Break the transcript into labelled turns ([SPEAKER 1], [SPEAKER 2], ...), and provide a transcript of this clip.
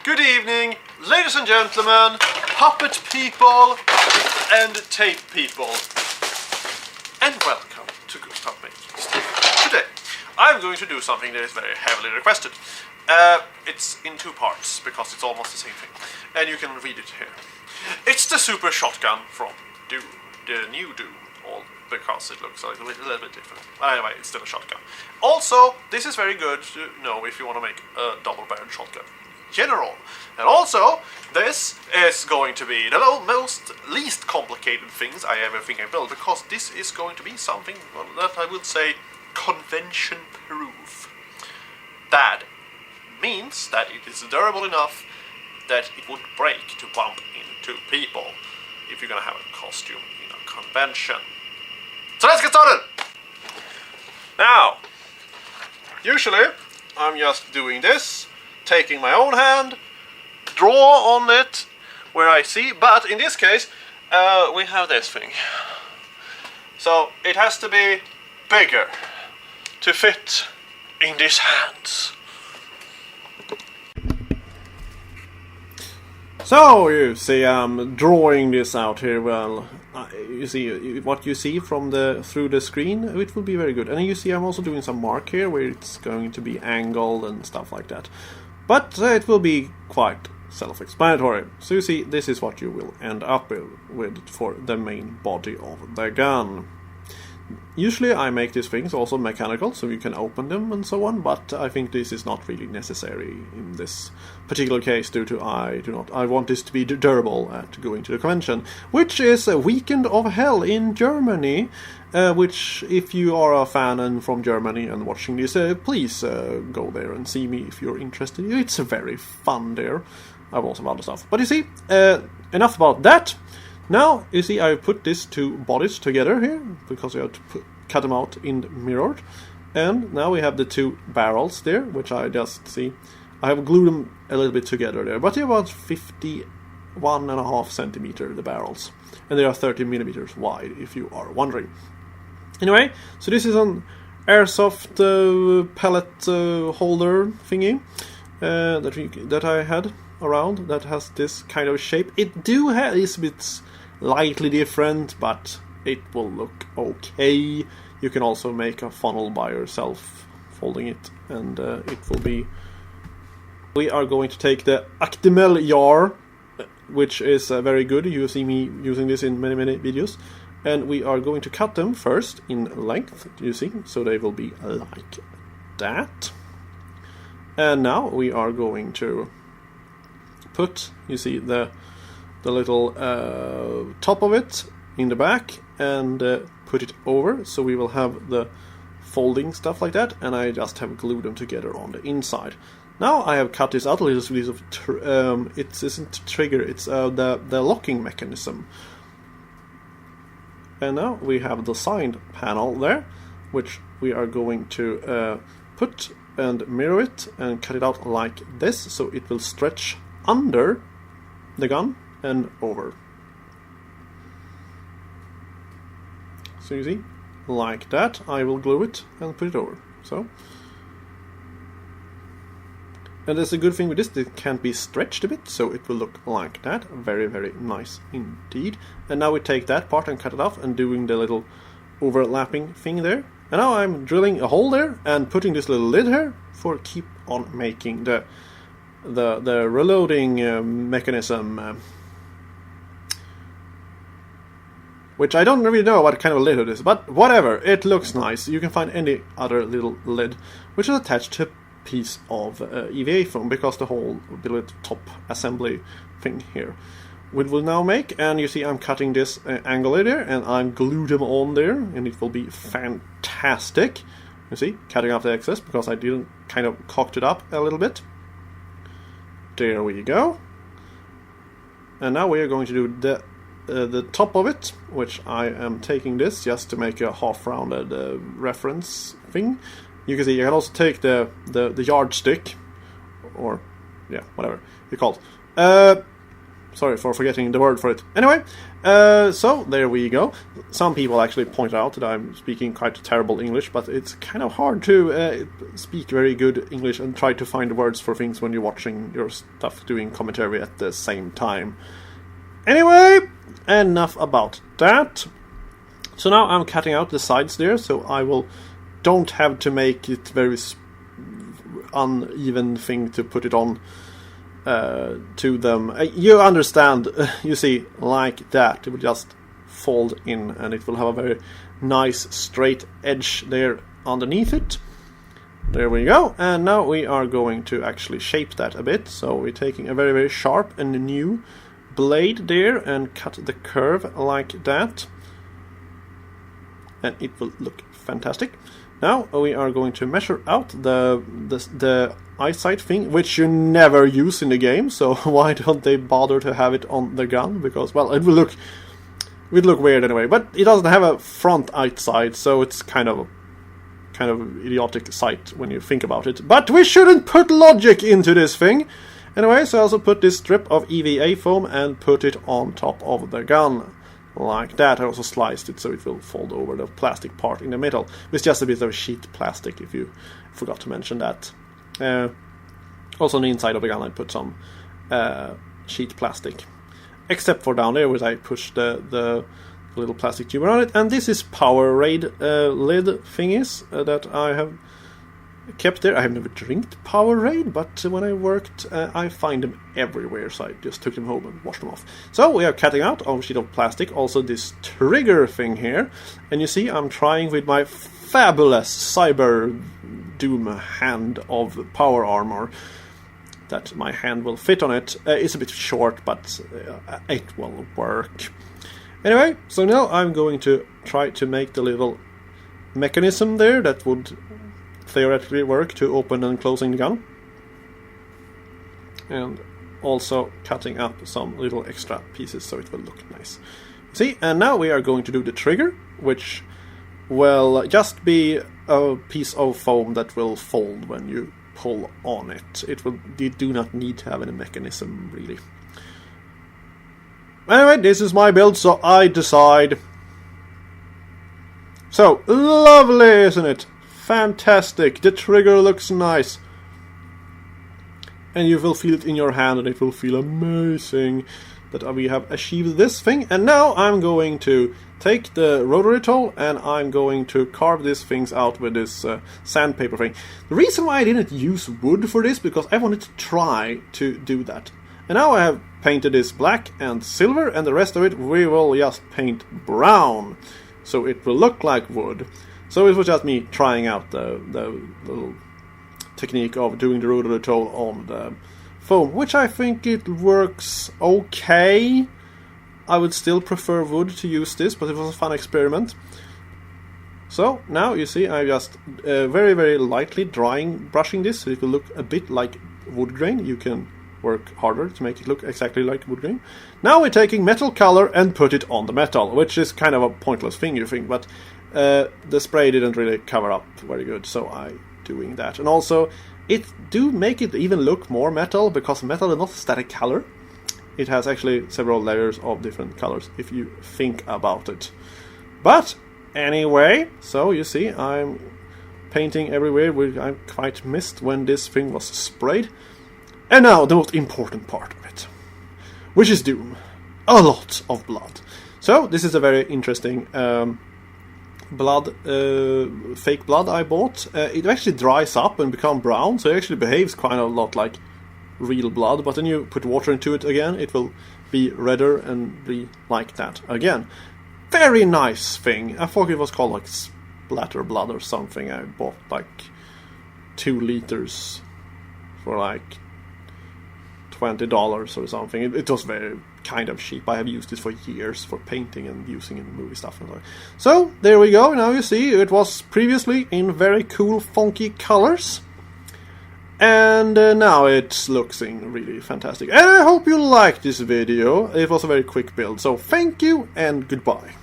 [SPEAKER 1] Good evening, ladies and gentlemen, puppet people, and tape people. And welcome to Gustav Makes. Today, I'm going to do something that is very heavily requested. It's in two parts, because it's almost the same thing. And you can read it here. It's the super shotgun from Doom, the new Doom. All because it looks a little bit different. Anyway, it's still a shotgun. Also, this is very good to know if you want to make a double-barreled shotgun. General. And also, this is going to be the least complicated things I ever think I built, because this is going to be something that I will say convention-proof. That means that it is durable enough that it would break to bump into people if you're gonna have a costume in a convention. So let's get started! Now, usually I'm just doing this, taking my own hand, draw on it where I see, but in this case we have this thing. So it has to be bigger to fit in these hands. So you see, I'm drawing this out here. Well, you see what you see from through the screen. It will be very good. And you see, I'm also doing some mark here where it's going to be angled and stuff like that. But it will be quite self-explanatory. So you see, this is what you will end up with for the main body of the gun. Usually I make these things also mechanical, so you can open them and so on, but I think this is not really necessary in this particular case due to I want this to be durable at going to the convention, which is a Weekend of Hell in Germany, which if you are a fan and from Germany and watching this, please go there and see me if you're interested. It's very fun there. I have also other stuff. But you see, enough about that. Now, you see, I put these two bodies together here, because I have to cut them out in the mirrored. And now we have the two barrels there, which I just see. I have glued them a little bit together there, but they're about 51.5 centimeter, the barrels. And they are 30 millimeters wide, if you are wondering. Anyway, so this is an airsoft pellet holder thingy that I had around, that has this kind of shape. It is a bit slightly different, but it will look okay. You can also make a funnel by yourself, folding it, and it will be... We are going to take the Actimel Jar, which is very good. You see me using this in many videos. And we are going to cut them first in length, you see, so they will be like that. And now we are going to put, you see, the little top of it in the back and put it over, so we will have the folding stuff like that, and I just have glued them together on the inside. Now I have cut this out a little piece of it isn't trigger, it's the locking mechanism. And now we have the signed panel there, which we are going to put and mirror it and cut it out like this, so it will stretch under the gun and over. So you see, like that. I will glue it and put it over. So, and there's a good thing with this, it can't be stretched a bit, so it will look like that. Very, very nice indeed. And now we take that part and cut it off and doing the little overlapping thing there. And now I'm drilling a hole there and putting this little lid here for keep on making the reloading mechanism, which I don't really know what kind of lid it is, but whatever, it looks nice. You can find any other little lid which is attached to a piece of EVA foam, because the whole billet top assembly thing here we will now make. And you see I'm cutting this angle there, and I'm glued them on there, and it will be fantastic. You see, cutting off the excess because I didn't kind of cocked it up a little bit. There we go. And now we are going to do the top of it, which I am taking this just to make a half-rounded reference thing. You can see you can also take the yardstick, or yeah, whatever you call it, Sorry for forgetting the word for it. Anyway, so there we go. Some people actually point out that I'm speaking quite terrible English, but it's kind of hard to speak very good English and try to find words for things when you're watching your stuff doing commentary at the same time. Anyway, enough about that. So now I'm cutting out the sides there, so I don't have to make it very uneven thing to put it on to them. You understand, you see, like that. It will just fold in and it will have a very nice straight edge there underneath it. There we go. And now we are going to actually shape that a bit. So we're taking a very, very sharp and new blade there and cut the curve like that. And it will look fantastic. Now we are going to measure out the eyesight thing, which you never use in the game, so why don't they bother to have it on the gun? Because, well, it will look weird anyway. But it doesn't have a front eyesight, so it's kind of idiotic sight when you think about it. But we shouldn't put logic into this thing. Anyway, so I also put this strip of EVA foam and put it on top of the gun. Like that. I also sliced it so it will fold over the plastic part in the middle. It's just a bit of sheet plastic, if you forgot to mention that. Also on the inside of the gun I put some sheet plastic. Except for down there where I pushed the little plastic tube around it. And this is Powerade lid thingies that I have kept there. I have never drank Powerade, but when I worked, I find them everywhere, so I just took them home and washed them off. So we are cutting out a sheet of plastic, also this trigger thing here, and you see I'm trying with my fabulous Cyber Doom hand of power armor that my hand will fit on it. It's a bit short, but it will work. Anyway, so now I'm going to try to make the little mechanism there that would theoretically work to open and closing the gun, and also cutting up some little extra pieces so it will look nice. See, and now we are going to do the trigger, which will just be a piece of foam that will fold when you pull on it. You do not need to have any mechanism really. Anyway, this is my build, so I decide. So lovely, isn't it? Fantastic, the trigger looks nice. And you will feel it in your hand and it will feel amazing that we have achieved this thing. And now I'm going to take the rotary tool and I'm going to carve these things out with this sandpaper thing. The reason why I didn't use wood for this, because I wanted to try to do that. And now I have painted this black and silver, and the rest of it we will just paint brown. So it will look like wood. So it was just me trying out the little technique of doing the rotary tool on the foam, which I think it works okay. I would still prefer wood to use this, but it was a fun experiment. So now you see I'm just very, very lightly brushing this so it will look a bit like wood grain. You can work harder to make it look exactly like wood grain. Now we're taking metal color and put it on the metal, which is kind of a pointless thing, you think, but the spray didn't really cover up very good, so I'm doing that. And also, it do make it even look more metal, because metal is not a static color. It has actually several layers of different colors, if you think about it. But, anyway, so you see, I'm painting everywhere. I quite missed when this thing was sprayed. And now, the most important part of it, which is Doom. A lot of blood. So, this is a very interesting fake blood I bought. It actually dries up and becomes brown, so it actually behaves quite a lot like real blood, but then you put water into it again, it will be redder and be like that again. Very nice thing. I thought it was called like splatter blood or something. I bought like 2 liters for like $20 or something. It was very kind of cheap. I have used this for years for painting and using in movie stuff and so on. So there we go. Now you see it was previously in very cool funky colors, and now it looks really fantastic. And I hope you liked this video. It was a very quick build, so thank you and goodbye.